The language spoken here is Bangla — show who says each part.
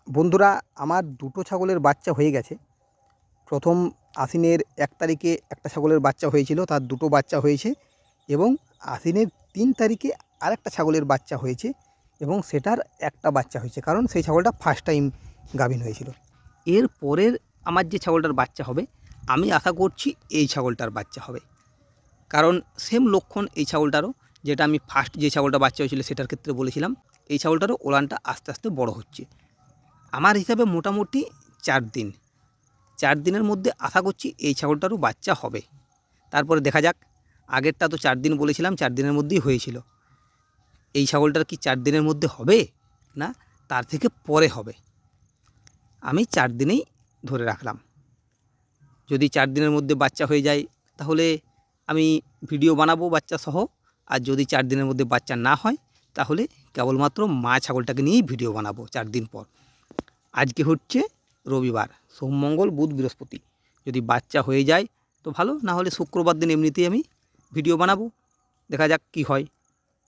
Speaker 1: বন্ধুরা, আমার দুটো ছাগলের বাচ্চা হয়ে গেছে। প্রথম আশ্বিনের 1 তারিখে একটা ছাগলের বাচ্চা হয়েছিল, তার দুটো বাচ্চা হয়েছে। এবং আশ্বিনের 3 তারিখে আরেকটা ছাগলের বাচ্চা হয়েছে এবং সেটার একটা বাচ্চা হয়েছে, কারণ সেই ছাগলটা ফার্স্ট টাইম গাভীন হয়েছিল। এর পরের আমার যে ছাগলটার বাচ্চা হবে, আমি আশা করছি এই ছাগলটার বাচ্চা হবে, কারণ সেম লক্ষণ এই ছাগলটারও, যেটা আমি ফার্স্ট যে ছাগলটা বাচ্চা হয়েছিল সেটার ক্ষেত্রে বলেছিলাম। এই ছাগলটারও ওলানটা আস্তে আস্তে বড় হচ্ছে। আমার হিসাবে মোটামুটি 4 দিনের মধ্যে আশা করছি এই ছাগলটারও বাচ্চা হবে। তারপরে দেখা যাক, আগেরটা তো 4 দিন বলেছিলাম, 4 দিনের মধ্যেই হয়েছিল। এই ছাগলটার কি 4 দিনের মধ্যে হবে না তার থেকে পরে হবে, আমি 4 দিনেই ধরে রাখলাম। যদি 4 দিনের মধ্যে বাচ্চা হয়ে যায় তাহলে আমি ভিডিও বানাবো বাচ্চা সহ, আর যদি 4 দিনের মধ্যে বাচ্চা না হয় তাহলে কেবলমাত্র মা ছাগলটাকে নিয়েই ভিডিও বানাবো 4 দিন পর। আজকে হচ্ছে রবিবার, সোম মঙ্গল বুধ বৃহস্পতি। যদি বাচ্চা হয়ে যায় তো ভালো, না হলে শুক্রবার দিন এমনিতেই আমি ভিডিও বানাবো, দেখা যাক কি হয়।